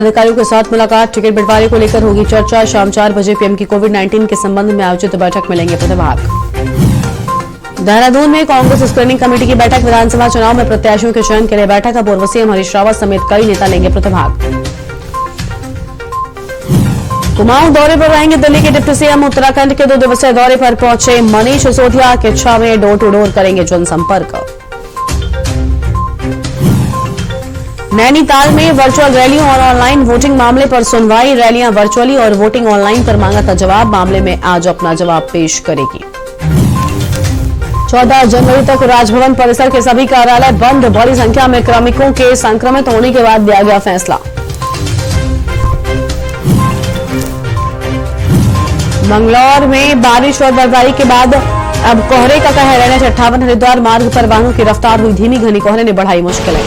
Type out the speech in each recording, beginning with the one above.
अधिकारियों के साथ मुलाकात, टिकट बंटवारे को लेकर होगी चर्चा। शाम 4 बजे पीएम की कोविड-19 के संबंध में आयोजित बैठक में लेंगे प्रतिभाग। देहरादून में कांग्रेस स्क्रीनिंग कमेटी की बैठक, विधानसभा चुनाव में प्रत्याशियों के चयन के लिए बैठक। पूर्व सीएम हरीश रावत समेत कई नेता लेंगे प्रतिभाग। कुमाऊं दौरे पर रहेंगे दिल्ली के डिप्टी सीएम। उत्तराखंड के 2 दिवसीय दौरे पर पहुंचे मनीष सिसोदिया के इच्छा में डोर टू डोर करेंगे जनसंपर्क। नैनीताल में वर्चुअल रैलियों और ऑनलाइन वोटिंग मामले पर सुनवाई। रैलियां वर्चुअली और वोटिंग ऑनलाइन पर मांगा था जवाब। मामले में आज अपना जवाब पेश करेगी। 14 जनवरी तक राजभवन परिसर के सभी कार्यालय बंद। बड़ी संख्या में कार्मिकों के संक्रमित होने के बाद दिया गया फैसला। मंगलौर में बारिश और बर्फबारी के बाद अब कोहरे का कहर। NH-58 हरिद्वार मार्ग पर वाहनों की रफ्तार हुई धीमी। घनी कोहरे ने बढ़ाई मुश्किलें।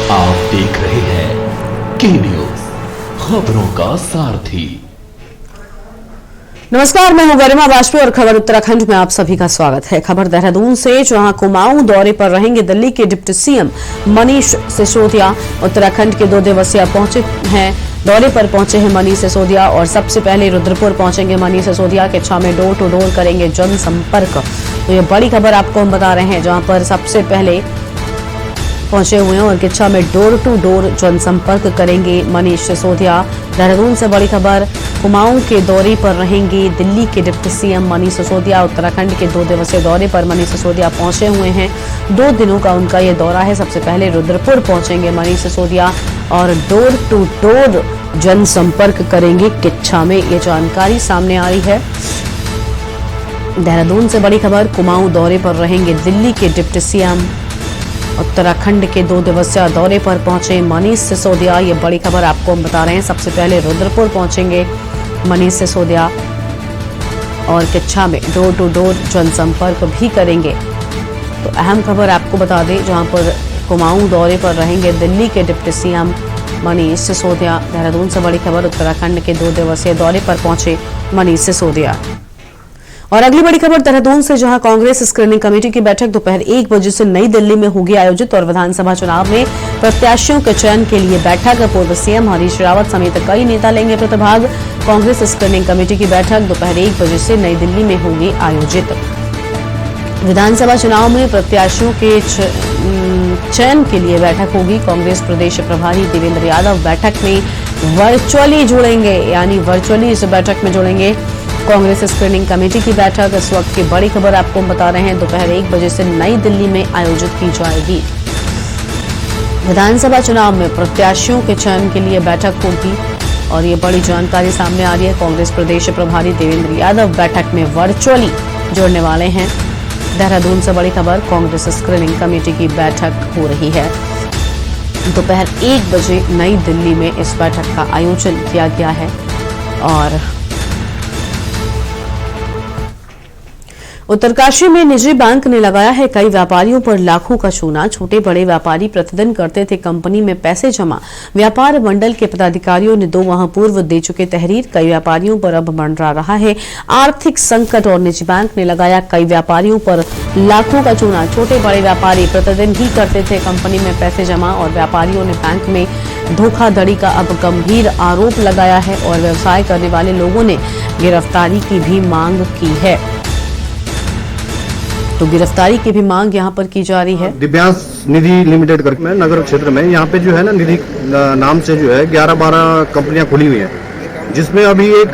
आप देख रहे हैं के न्यूज, खबरों का सारथी। नमस्कार, मैं हूं गरिमा वाजपेयी और खबर उत्तराखंड में आप सभी का स्वागत है। खबर देहरादून से, जहां कुमाऊं दौरे पर रहेंगे दिल्ली के डिप्टी सीएम मनीष सिसोदिया। उत्तराखंड के 2 दिवसीय दौरे पर पहुंचे हैं मनीष सिसोदिया और सबसे पहले रुद्रपुर पहुंचेंगे मनीष सिसोदिया के इच्छा में डोर टू डोर करेंगे जनसंपर्क। तो ये बड़ी खबर आपको हम बता रहे हैं, जहां पर सबसे पहले पहुंचे हुए हैं और किच्छा में डोर टू डोर जनसंपर्क करेंगे मनीष सिसोदिया। देहरादून से बड़ी खबर, कुमाऊं के दौरे पर रहेंगे दिल्ली के डिप्टी सीएम मनीष सिसोदिया। उत्तराखंड के 2 दिवसीय दौरे पर मनीष सिसोदिया पहुंचे हुए हैं। 2 दिनों का उनका ये दौरा है। सबसे पहले रुद्रपुर पहुंचेंगे मनीष सिसोदिया और डोर टू डोर जनसंपर्क करेंगे किच्छा में। ये जानकारी सामने आ रही है। देहरादून से बड़ी खबर, कुमाऊं दौरे पर रहेंगे दिल्ली के डिप्टी सीएम। उत्तराखंड के 2 दिवसीय दौरे पर पहुंचे मनीष सिसोदिया। ये बड़ी खबर आपको हम बता रहे हैं। सबसे पहले रुद्रपुर पहुंचेंगे मनीष सिसोदिया और किच्छा में डोर टू डोर जनसंपर्क भी करेंगे। तो अहम खबर आपको बता दें, जहां पर कुमाऊं दौरे पर रहेंगे दिल्ली के डिप्टी सीएम मनीष सिसोदिया। देहरादून से बड़ी खबर, उत्तराखंड के 2 दिवसीय दौरे पर पहुंचे मनीष सिसोदिया। और अगली बड़ी खबर देहरादून से, जहां कांग्रेस स्क्रीनिंग कमेटी की बैठक दोपहर 1 बजे से नई दिल्ली में होगी आयोजित और विधानसभा चुनाव में प्रत्याशियों के चयन के लिए बैठक। पूर्व सीएम हरीश रावत समेत कई नेता लेंगे प्रतिभाग। कांग्रेस स्क्रीनिंग कमेटी की बैठक दोपहर 1 बजे से नई दिल्ली में होगी आयोजित। विधानसभा चुनाव में प्रत्याशियों के चयन के लिए बैठक होगी। कांग्रेस प्रदेश प्रभारी देवेंद्र यादव बैठक में वर्चुअली जुड़ेंगे, यानी वर्चुअली इस बैठक में जुड़ेंगे। कांग्रेस स्क्रीनिंग कमेटी की बैठक इस वक्त की बड़ी खबर आपको हम बता रहे हैं, दोपहर 1 बजे से नई दिल्ली में आयोजित की जाएगी। विधानसभा चुनाव में प्रत्याशियों के चयन के लिए बैठक होगी और ये बड़ी जानकारी सामने आ रही है। कांग्रेस प्रदेश प्रभारी देवेंद्र यादव बैठक में वर्चुअली जुड़ने वाले हैं। देहरादून से बड़ी खबर, कांग्रेस स्क्रीनिंग कमेटी की बैठक हो रही है। दोपहर 1 बजे नई दिल्ली में इस बैठक का आयोजन किया गया है। और उत्तरकाशी में निजी बैंक ने लगाया है कई व्यापारियों पर लाखों का चूना। छोटे बड़े व्यापारी प्रतिदिन करते थे कंपनी में पैसे जमा। व्यापार मंडल के पदाधिकारियों ने 2 माह पूर्व दे चुके तहरीर। कई व्यापारियों पर अब मंडरा रहा है आर्थिक संकट और निजी बैंक ने लगाया कई व्यापारियों पर लाखों का चूना। छोटे बड़े व्यापारी प्रतिदिन ही करते थे कंपनी में पैसे जमा और व्यापारियों ने बैंक में धोखाधड़ी का अब गंभीर आरोप लगाया है और व्यवसाय करने वाले लोगों ने गिरफ्तारी की भी मांग की है। तो गिरफ्तारी की भी मांग यहाँ पर की जा रही है। दिव्यांश निधि लिमिटेड करके मैं नगर क्षेत्र में, यहाँ पे जो है ना निधि नाम से जो है 11-12 कंपनियां खुली हुई हैं, जिसमें अभी एक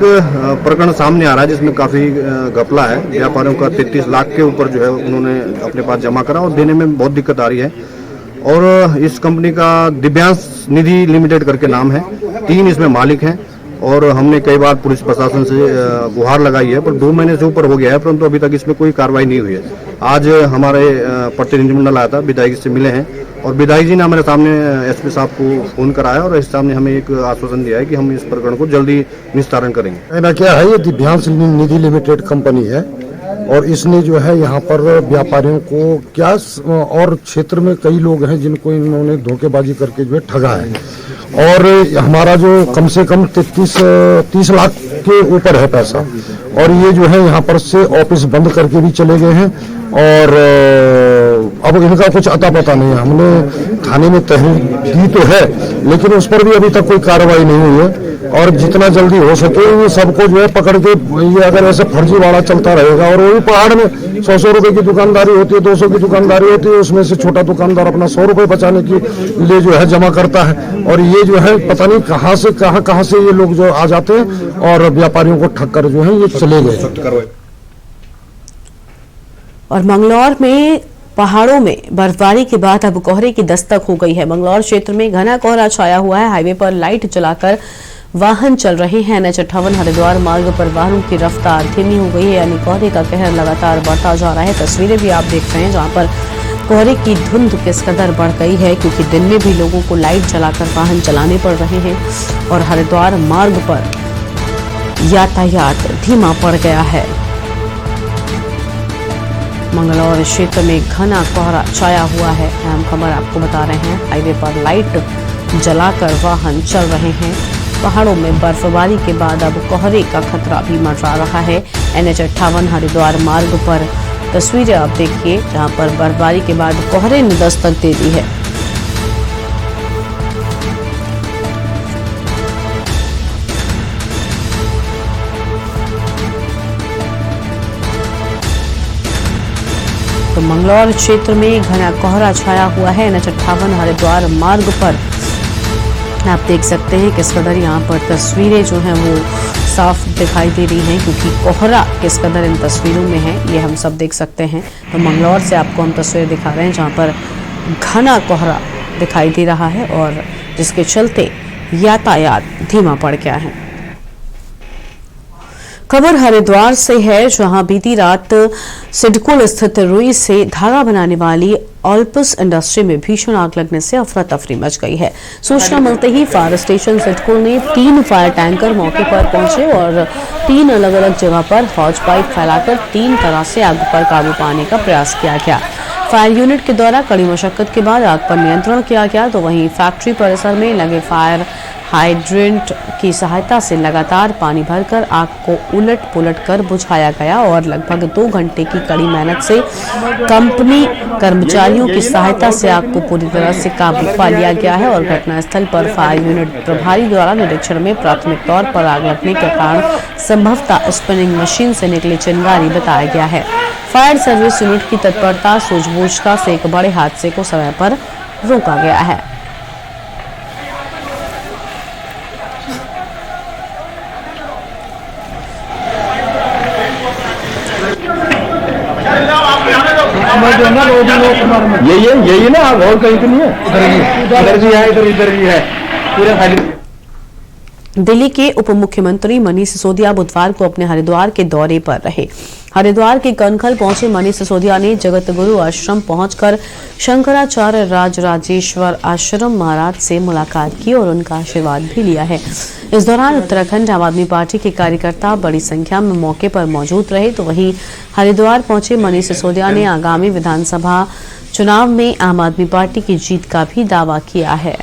प्रकरण सामने आ रहा है जिसमें काफी घपला है। व्यापारियों का 33 लाख के ऊपर जो है उन्होंने अपने पास जमा करा और देने में बहुत दिक्कत आ रही है। और इस कंपनी का दिव्यांश निधि लिमिटेड करके नाम है। 3 इसमें मालिक हैं और हमने कई बार पुलिस प्रशासन से गुहार लगाई है, पर 2 महीने से ऊपर हो गया है, परंतु अभी तक इसमें कोई कार्रवाई नहीं हुई है। आज हमारे प्रतिनिधिमंडल आया था, विधायक से मिले हैं और विधायक जी ने हमारे सामने एसपी साहब को फोन कराया और इस सामने हमें एक आश्वासन दिया है कि हम इस प्रकरण को जल्दी निस्तारण करेंगे। क्या है, ये दिव्यांश निधि लिमिटेड कंपनी है और इसने जो है यहाँ पर व्यापारियों को क्या और क्षेत्र में कई लोग हैं जिनको इन्होंने धोखेबाजी करके जो है ठगा है। और हमारा जो कम से कम 30 लाख के ऊपर है पैसा और ये जो है यहाँ पर से ऑफिस बंद करके भी चले गए हैं और अब इनका कुछ अता पता नहीं है। हमने थाने में तहरीर दी तो है, लेकिन उस पर भी अभी तक कोई कार्रवाई नहीं हुई है। और जितना जल्दी हो सके ये सबको जो है पकड़ के, ये अगर ऐसे फर्जीवाड़ा चलता रहेगा, और वही पहाड़ में 100 रुपए की दुकानदारी होती है, 200 की दुकानदारी होती है, उसमें से छोटा दुकानदार अपना 100 रुपए बचाने के लिए जो है जमा करता है, और ये जो है पता नहीं कहाँ से ये लोग जो आ जाते हैं और व्यापारियों को ठग कर जो है ये चले गए। और मंगलौर में पहाड़ों में बर्फबारी के बाद अब कोहरे की दस्तक हो गई है। मंगलौर क्षेत्र में घना कोहरा छाया हुआ है। हाईवे पर लाइट जलाकर वाहन चल रहे हैं। NH58 हरिद्वार मार्ग पर वाहनों की रफ्तार धीमी हो गई है, यानी कोहरे का कहर लगातार बढ़ता जा रहा है। तस्वीरें भी आप देख रहे हैं जहां पर कोहरे की धुंध किस कदर बढ़ गई है, क्योंकि दिन में भी लोगों को लाइट जलाकर वाहन चलाने पड़ रहे हैं और हरिद्वार मार्ग पर यातायात धीमा पड़ गया है। मंगलौर क्षेत्र में घना कोहरा छाया हुआ है। अहम खबर आपको बता रहे हैं, हाईवे पर लाइट जलाकर वाहन चल रहे हैं। पहाड़ों में बर्फबारी के बाद अब कोहरे का खतरा भी मंडरा रहा है। NH58 हरिद्वार मार्ग पर तस्वीरें आप देखिए, जहां पर बर्फबारी के बाद कोहरे ने दस्तक दे दी है। तो मंगलौर क्षेत्र में घना कोहरा छाया हुआ है। NH58 हरिद्वार मार्ग पर आप देख सकते हैं किस कदर यहाँ पर तस्वीरें जो हैं वो साफ दिखाई दे रही हैं, क्योंकि कोहरा किस कदर इन तस्वीरों में है ये हम सब देख सकते हैं। तो मंगलौर से आपको हम तस्वीरें दिखा रहे हैं जहाँ पर घना कोहरा दिखाई दे रहा है और जिसके चलते यातायात धीमा पड़ गया है। खबर हरिद्वार से है, जहां बीती रात सिडकुल स्थित रुई से धागा बनाने वाली ऑल्पस इंडस्ट्री में भीषण आग लगने से अफरा तफरी मच गई है। सूचना मिलते ही फायर स्टेशन सिडकुल ने 3 फायर टैंकर मौके पर पहुंचे और 3 अलग अलग जगह पर हॉज पाइप फैलाकर 3 तरह से आग पर काबू पाने का प्रयास किया गया। फायर यूनिट के द्वारा कड़ी मशक्कत के बाद आग पर नियंत्रण किया गया। तो वहीं फैक्ट्री परिसर में लगे फायर हाइड्रेंट की सहायता से लगातार पानी भरकर आग को उलट पुलट कर बुझाया गया और लगभग 2 घंटे की कड़ी मेहनत से कंपनी कर्मचारियों की सहायता से आग को पूरी तरह से काबू पा लिया गया है। और घटनास्थल पर फायर यूनिट प्रभारी द्वारा निरीक्षण में प्राथमिक तौर पर आग लगने के कारण संभवतः स्पिनिंग मशीन से निकली चिंगारी बताया गया है। फायर सर्विस यूनिट की तत्परता सूझबूझ से एक बड़े हादसे को समय पर रोका गया है। यही ना, और कहीं तो नहीं है, इधर भी है, इधर भी है, पूरे खाली। दिल्ली के उप मुख्यमंत्री मनीष सिसोदिया बुधवार को अपने हरिद्वार के दौरे पर रहे। हरिद्वार के कनखल पहुंचे मनीष सिसोदिया ने जगत गुरु आश्रम पहुंचकर शंकराचार्य राजराजेश्वर आश्रम महाराज से मुलाकात की और उनका आशीर्वाद भी लिया है। इस दौरान उत्तराखंड आम आदमी पार्टी के कार्यकर्ता बड़ी संख्या में मौके पर मौजूद रहे। तो वहीं हरिद्वार पहुंचे मनीष सिसोदिया ने आगामी विधानसभा चुनाव में आम आदमी पार्टी की जीत का भी दावा किया है।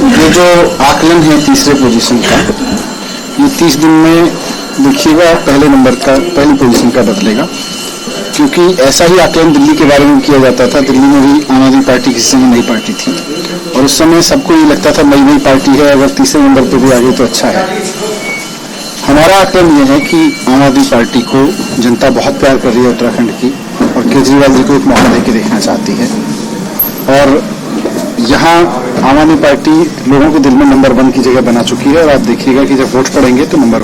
ये जो आकलन है तीसरे पोजीशन का, ये 30 दिन में देखिएगा पहले नंबर का, पहली पोजीशन का बदलेगा, क्योंकि ऐसा ही आकलन दिल्ली के बारे में किया जाता था। दिल्ली में भी आम आदमी पार्टी किसी समय नई पार्टी थी और उस समय सबको ये लगता था नई पार्टी है, अगर तीसरे नंबर पर भी आ गई तो अच्छा है। हमारा आकलन ये है कि आम आदमी पार्टी को जनता बहुत प्यार कर रही है उत्तराखंड की, और केजरीवाल जी को एक मौका देकर देखना चाहती है। और यहाँ आम आदमी पार्टी लोगों के दिल में नंबर 1 की जगह बना चुकी है और आप देखिएगा कि जब वोट पड़ेंगे तो नंबर।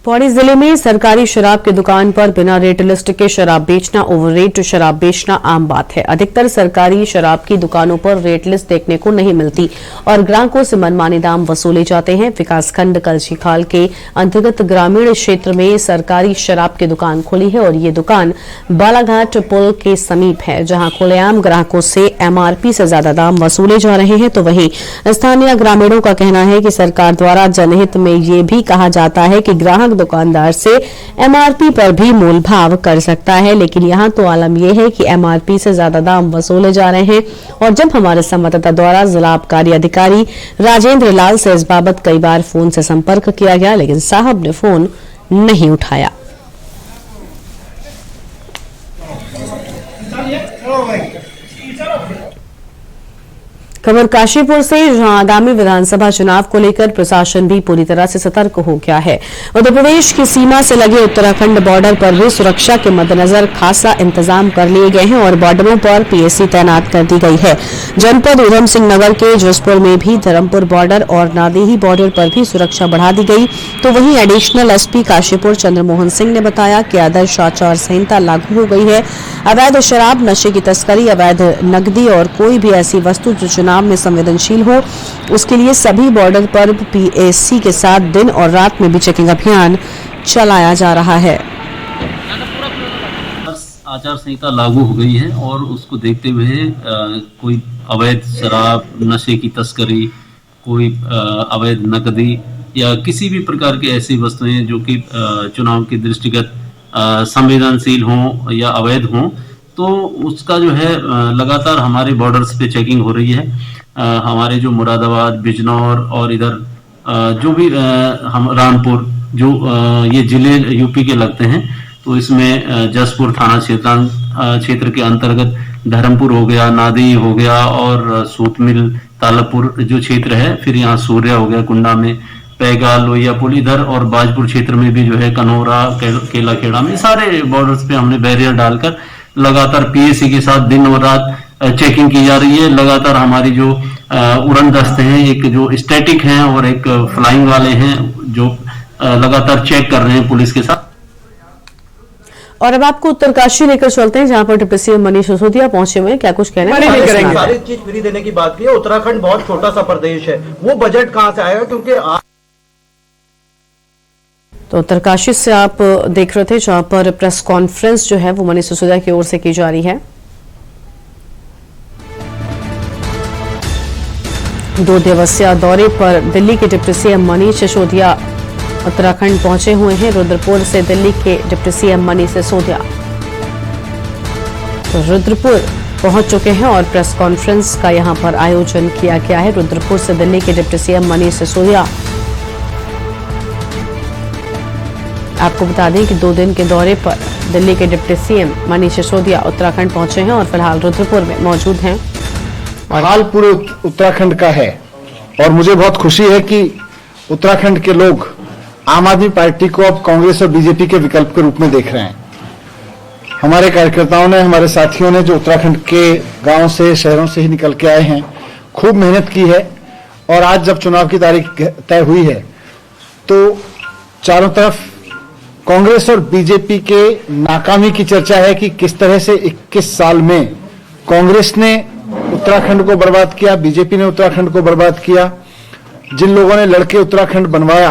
पौड़ी जिले में सरकारी शराब की दुकान पर बिना रेट लिस्ट के शराब बेचना, ओवर रेट शराब बेचना आम बात है। अधिकतर सरकारी शराब की दुकानों पर रेट लिस्ट देखने को नहीं मिलती और ग्राहकों से मनमाने दाम वसूले जाते हैं। विकासखंड कलशीखाल के अंतर्गत ग्रामीण क्षेत्र में सरकारी शराब की दुकान खुली है और ये दुकान बालाघाट पुल के समीप है, जहां खुलेआम ग्राहकों से MRP से ज्यादा दाम वसूले जा रहे हैं। तो वहीं स्थानीय ग्रामीणों का कहना है कि सरकार द्वारा जनहित में ये भी कहा जाता है कि ग्राहक दुकानदार से एमआरपी पर भी मोल भाव कर सकता है, लेकिन यहाँ तो आलम यह है कि एमआरपी से ज्यादा दाम वसूले जा रहे हैं। और जब हमारे संवाददाता द्वारा जिला आबकारी अधिकारी राजेंद्र लाल से इस बाबत कई बार फोन से संपर्क किया गया, लेकिन साहब ने फोन नहीं उठाया। खबर काशीपुर से, जहां आगामी विधानसभा चुनाव को लेकर प्रशासन भी पूरी तरह से सतर्क हो गया है। उत्तर प्रदेश की सीमा से लगे उत्तराखंड बॉर्डर पर भी सुरक्षा के मद्देनजर खासा इंतजाम कर लिए गए हैं और बॉर्डरों पर पीएसी तैनात कर दी गई है। जनपद उधम सिंह नगर के जसपुर में भी धर्मपुर बॉर्डर और नादेही बॉर्डर पर भी सुरक्षा बढ़ा दी गई। तो वहीं एडिशनल एसपी काशीपुर चंद्रमोहन सिंह ने बताया कि आदर्श आचार संहिता लागू हो गई है। अवैध शराब, नशे की तस्करी, अवैध नकदी और कोई भी ऐसी वस्तु जो चुनाव में संवेदनशील हो, उसके लिए सभी बॉर्डर पर पीएसी के साथ दिन और रात में भी चेकिंग अभियान चलाया जा रहा है। आचार संहिता लागू हो गई है और उसको देखते हुए कोई अवैध शराब, नशे की तस्करी, कोई अवैध नकदी या किसी भी प्रकार की ऐसी वस्तुएं जो कि चुनाव के दृष्टिगत संवेदनशील हों या अवैध हों, तो उसका जो है लगातार हमारे बॉर्डर्स पे चेकिंग हो रही है। हमारे जो मुरादाबाद, बिजनौर और इधर जो भी हम रामपुर, जो ये जिले यूपी के लगते हैं, तो इसमें जसपुर थाना क्षेत्र के अंतर्गत धर्मपुर हो गया, नादी हो गया और सूतमिल तालापुर जो क्षेत्र है, फिर यहाँ सूर्या हो गया कुंडा में, पैगा, लोहियापुल इधर और बाजपुर क्षेत्र में भी जो है कनौरा, केला खेड़ा में सारे बॉर्डर्स पे हमने बैरियर डालकर लगातार पीएसी के साथ दिन और रात चेकिंग की जा रही है। लगातार हमारी जो उड़न दस्ते हैं, एक जो स्टैटिक हैं और एक फ्लाइंग वाले हैं, जो लगातार चेक कर रहे हैं पुलिस के साथ। और अब आपको उत्तरकाशी लेकर चलते हैं, जहां पर डिप्टी सीएम मनीष सिसोदिया पहुंचे हुए हैं। क्या कुछ कहना है? सारी चीज फ्री देने की बात की है। उत्तराखंड बहुत छोटा सा प्रदेश है, वो बजट कहां से आएगा? क्योंकि तो उत्तरकाशी से आप देख रहे थे, जहां पर प्रेस कॉन्फ्रेंस जो है वो मनीष सिसोदिया की ओर से की जा रही है। 2 दिवसीय दौरे पर दिल्ली के डिप्टी सीएम मनीष सिसोदिया उत्तराखंड पहुंचे हुए हैं। रुद्रपुर से दिल्ली के डिप्टी सीएम मनीष सिसोदिया तो रुद्रपुर पहुंच चुके हैं और प्रेस कॉन्फ्रेंस का यहां पर आयोजन किया गया है। रुद्रपुर से दिल्ली के डिप्टी सीएम मनीष सिसोदिया, आपको बता दें कि 2 दिन के दौरे पर दिल्ली के डिप्टी सीएम मनीष सिसोदिया उत्तराखंड पहुंचे हैं और फिलहाल रुद्रपुर में मौजूद हैं। हाल पूरे उत्तराखंड का है और मुझे बहुत खुशी है कि उत्तराखंड के लोग आम आदमी पार्टी को अब कांग्रेस और बीजेपी के विकल्प के रूप में देख रहे हैं। हमारे कार्यकर्ताओं ने, हमारे साथियों ने, जो उत्तराखंड के गांव से, शहरों से ही निकल के आए हैं, खूब मेहनत की है और आज जब चुनाव की तारीख तय हुई है तो चारों तरफ कांग्रेस और बीजेपी के नाकामी की चर्चा है कि किस तरह से 21 साल में कांग्रेस ने उत्तराखंड को बर्बाद किया, बीजेपी ने उत्तराखंड को बर्बाद किया। जिन लोगों ने लड़के उत्तराखंड बनवाया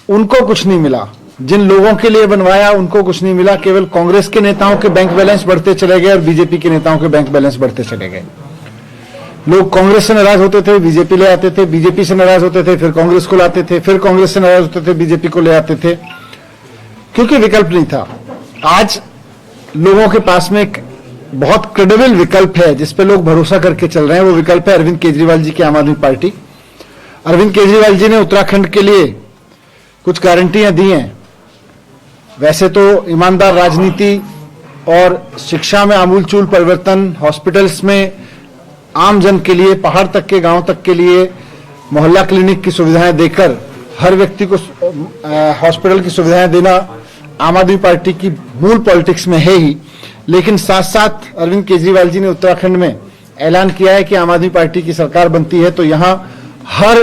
उनको कुछ नहीं मिला, जिन लोगों के लिए बनवाया उनको कुछ नहीं मिला। केवल कांग्रेस के नेताओं के बैंक बैलेंस बढ़ते चले गए और बीजेपी के नेताओं के बैंक बैलेंस बढ़ते चले गए। लोग कांग्रेस से नाराज होते थे, बीजेपी ले आते थे, बीजेपी से नाराज होते थे, फिर कांग्रेस को लाते थे, फिर कांग्रेस से नाराज होते थे, बीजेपी को ले आते थे, क्योंकि विकल्प नहीं था। आज लोगों के पास में एक बहुत क्रेडिबल विकल्प है जिस पे लोग भरोसा करके चल रहे हैं। वो विकल्प है अरविंद केजरीवाल जी की आम आदमी पार्टी। अरविंद केजरीवाल जी ने उत्तराखंड के लिए कुछ गारंटियां दी हैं। वैसे तो ईमानदार राजनीति और शिक्षा में आमूलचूल परिवर्तन, हॉस्पिटल्स में आम जन के लिए, पहाड़ तक के, गांव तक के लिए मोहल्ला क्लिनिक की सुविधाएं देकर हर व्यक्ति को हॉस्पिटल की सुविधाएं देना आम आदमी पार्टी की मूल पॉलिटिक्स में है ही। लेकिन साथ साथ अरविंद केजरीवाल जी ने उत्तराखंड में ऐलान किया है कि आम आदमी पार्टी की सरकार बनती है तो यहां हर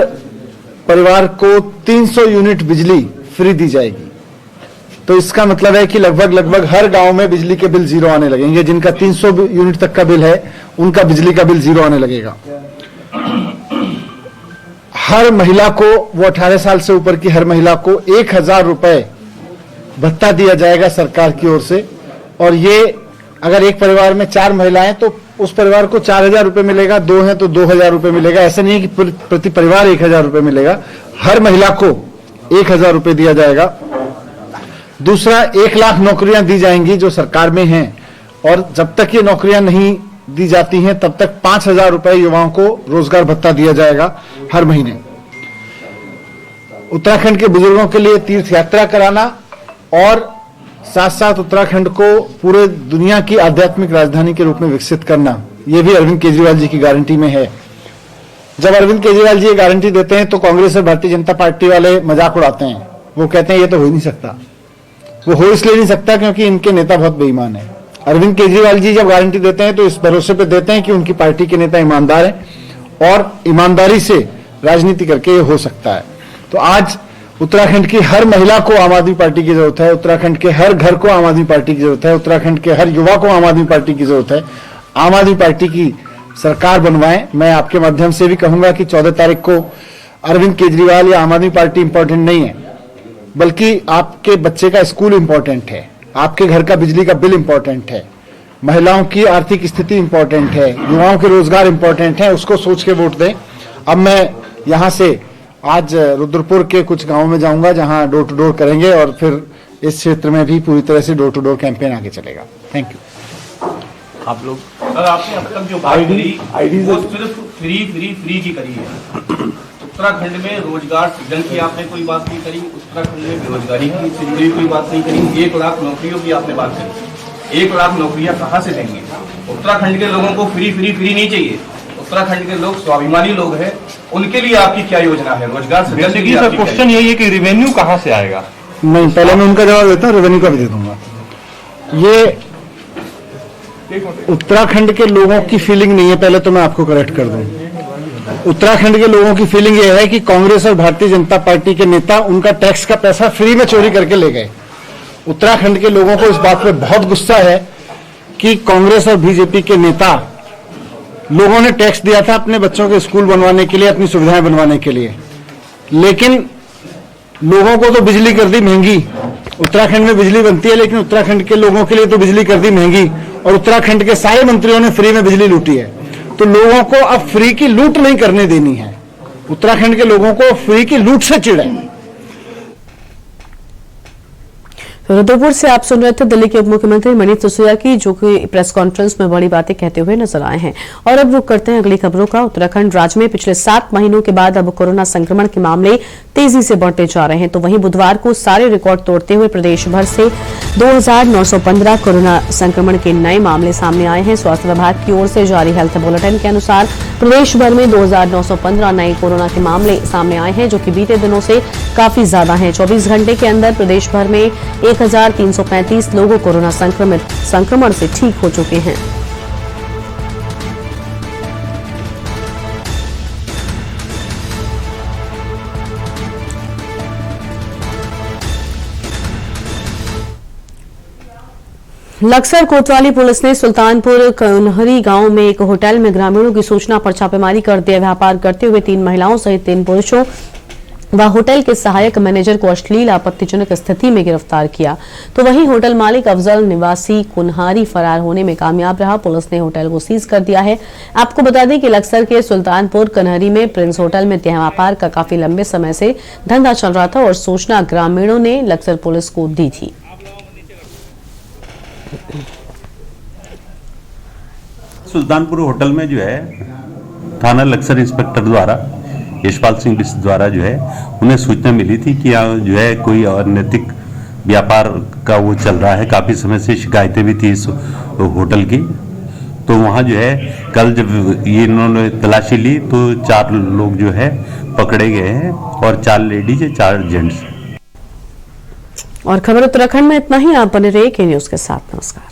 परिवार को 300 यूनिट बिजली फ्री दी जाएगी। तो इसका मतलब है कि लगभग हर गांव में बिजली के बिल जीरो आने लगेंगे। जिनका 300 यूनिट तक का बिल है उनका बिजली का बिल जीरो आने लगेगा। हर महिला को, वो 18 साल से ऊपर की हर महिला को 1000 रुपए भत्ता दिया जाएगा सरकार की ओर से। और ये अगर एक परिवार में 4 महिलाएं तो उस परिवार को 4000 रुपए मिलेगा, 2 हैं तो 2000 रुपए मिलेगा। ऐसा नहीं है कि प्रति परिवार 1000 रुपए मिलेगा, हर महिला को 1000 रुपए दिया जाएगा। दूसरा 1 लाख नौकरियां दी जाएंगी जो सरकार में हैं, और जब तक ये नौकरियां नहीं दी जाती हैं तब तक 5,000 रुपए युवाओं को रोजगार भत्ता दिया जाएगा हर महीने। उत्तराखंड के बुजुर्गों के लिए तीर्थ यात्रा कराना और साथ साथ उत्तराखंड को पूरे दुनिया की आध्यात्मिक राजधानी के रूप में विकसित करना, यह भी अरविंद केजरीवाल जी की गारंटी में है। जब अरविंद केजरीवाल जी ये गारंटी देते हैं तो कांग्रेस और भारतीय जनता पार्टी वाले मजाक उड़ाते हैं। वो कहते हैं ये तो हो ही नहीं सकता। वो हो इसलिए नहीं सकता क्योंकि इनके नेता बहुत बेईमान है। अरविंद केजरीवाल जी जब गारंटी देते हैं तो इस भरोसे पे देते हैं कि उनकी पार्टी के नेता ईमानदार हैं और ईमानदारी से राजनीति करके ये हो सकता है। तो आज उत्तराखंड की हर महिला को आम आदमी पार्टी की जरूरत है, उत्तराखंड के हर घर को आम आदमी पार्टी की जरूरत है, उत्तराखंड के हर युवा को आम आदमी पार्टी की जरूरत है। आम आदमी पार्टी की सरकार बनवाएं। मैं आपके माध्यम से भी कहूंगा कि 14 तारीख को अरविंद केजरीवाल या आम आदमी पार्टी इंपॉर्टेंट नहीं है, बल्कि आपके बच्चे का स्कूल इंपॉर्टेंट है, आपके घर का बिजली का बिल इंपॉर्टेंट है, महिलाओं की आर्थिक स्थिति इंपॉर्टेंट है, युवाओं के रोजगार इंपॉर्टेंट है। उसको सोच के वोट दें। अब मैं यहां से आज रुद्रपुर के कुछ गांवों में जाऊंगा जहां डोर टू डोर करेंगे और फिर इस क्षेत्र में भी पूरी तरह से डोर टू डोर कैंपेन आगे चलेगा। Thank you. आप लोग सर, आपने अब तक जो बात करी वो सिर्फ फ्री की करी है। उत्तराखंड में रोजगार सृजन की आपने कोई बात नहीं करी, उत्तराखंड में बेरोजगारी की से जुड़ी कोई बात नहीं करी। 1 लाख नौकरियों की आपने बात करी। 1 लाख नौकरियां कहाँ से देंगे? उत्तराखंड के लोगों को फ्री नहीं चाहिए। उत्तराखंड के लोग स्वाभिमानी लोग हैं, उनके लिए आपकी क्या योजना है? रोजगार सृजन की सर क्वेश्चन यही है कि रेवेन्यू कहाँ से आएगा? नहीं, पहले मैं उनका जवाब देता हूँ, रेवेन्यू का भी दे दूंगा। ये उत्तराखंड के लोगों की फीलिंग नहीं है, पहले तो मैं आपको करेक्ट कर दूं। उत्तराखंड के लोगों की फीलिंग यह है कि कांग्रेस और भारतीय जनता पार्टी के नेता उनका टैक्स का पैसा फ्री में चोरी करके ले गए। उत्तराखंड के लोगों को इस बात पे बहुत गुस्सा है कि कांग्रेस और बीजेपी के नेता, लोगों ने टैक्स दिया था अपने बच्चों के स्कूल बनवाने के लिए, अपनी सुविधाएं बनवाने के लिए, लेकिन लोगों को तो बिजली कर दी महंगी। उत्तराखंड में बिजली बनती है लेकिन उत्तराखंड के लोगों के लिए तो बिजली कर दी महंगी, और उत्तराखंड के सारे मंत्रियों ने फ्री में बिजली लूटी है। तो लोगों को अब फ्री की लूट नहीं करने देनी है। उत्तराखंड के लोगों को फ्री की लूट से चिढ़ है। तो रुद्रपुर से आप सुन रहे थे दिल्ली के उप मुख्यमंत्री मनीष सिसोदिया की, जो कि प्रेस कॉन्फ्रेंस में बड़ी बातें कहते हुए नजर आए हैं। और अब रुक करते हैं अगली खबरों का। उत्तराखंड राज्य में पिछले 7 महीनों के बाद अब कोरोना संक्रमण के मामले तेजी से बढ़ते जा रहे हैं। तो वहीं बुधवार को सारे रिकॉर्ड तोड़ते हुए प्रदेश भर से 2,915 कोरोना संक्रमण के नए मामले सामने आए हैं। स्वास्थ्य विभाग की ओर से जारी हेल्थ बुलेटिन के अनुसार प्रदेश भर में 2,915 नए कोरोना के मामले सामने आए हैं, जो कि बीते दिनों से काफी ज्यादा हैं। 24 घंटे के अंदर प्रदेश भर में 1,335 लोग कोरोना संक्रमण से ठीक हो चुके हैं। लक्सर कोतवाली पुलिस ने सुल्तानपुर कन्हरी गांव में एक होटल में ग्रामीणों की सूचना पर छापेमारी करते व्यापार करते हुए 3 महिलाओं सहित 3 पुरुषों व होटल के सहायक मैनेजर को अश्लील आपत्तिजनक स्थिति में गिरफ्तार किया। तो वहीं होटल मालिक अफजल निवासी कुन्हारी फरार होने में कामयाब रहा। पुलिस ने होटल को सीज कर दिया है। आपको बता दें कि लक्सर के सुल्तानपुर कन्हरी में प्रिंस होटल में व्यापार का काफी लंबे समय से धंधा चल रहा था और सूचना ग्रामीणों ने लक्सर पुलिस को दी थी। सुल्तानपुर होटल में जो है थाना लक्सर इंस्पेक्टर द्वारा यशपाल सिंह बिष्ट द्वारा जो है उन्हें सूचना मिली थी कि यहाँ जो है कोई अनैतिक व्यापार का वो चल रहा है। काफ़ी समय से शिकायतें भी थी इस होटल की। तो वहाँ जो है कल जब ये इन्होंने तलाशी ली तो 4 लोग जो है पकड़े गए हैं और 4 लेडीज 4 जेंट्स। और खबर उत्तराखंड में इतना ही। आप बने रहिए के न्यूज के साथ। नमस्कार।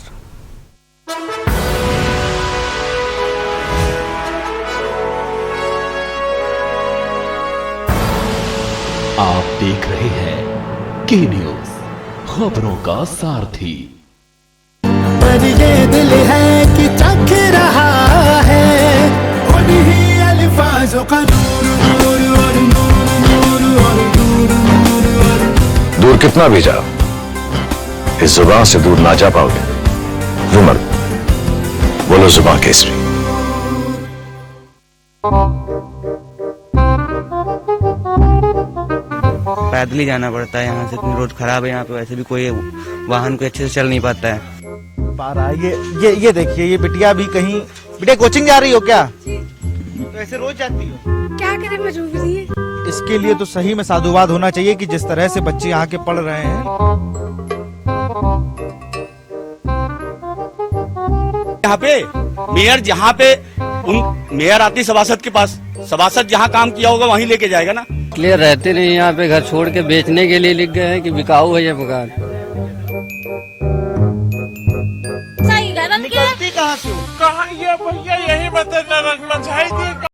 आप देख रहे हैं के न्यूज, खबरों का सारथी। पर ये दिल है कि चख रहा है उन्हीं अल्फाजों का नूर नूर और नूर नूर और नूर नूर और दूर कितना भी जाओ इस जुबान से दूर ना जा पाओगे। रुमर बोलो जुबान केसरी। पैदल ही जाना पड़ता है यहाँ से, इतनी रोड खराब है यहाँ पे, वैसे भी कोई वाहन कोई अच्छे से चल नहीं पाता है। ये देखिए, ये बिटिया भी कहीं, बिटिया कोचिंग जा रही हो क्या? तो ऐसे रोज जाती हो? क्या करें, मजबूरी है। इसके लिए तो सही में साधुवाद होना चाहिए कि जिस तरह से बच्चे यहाँ के पढ़ रहे हैं। यहाँ पे मेयर, जहाँ पे मेयर आती सभासद के पास, सभासद जहाँ काम किया होगा वहीं लेके जाएगा ना। क्लियर रहते नहीं यहाँ पे, घर छोड़ के बेचने के लिए लिख गए हैं कि बिकाऊ है ये मकान। निकलती कहाँ से हो? कहाँ ये भैया यही बता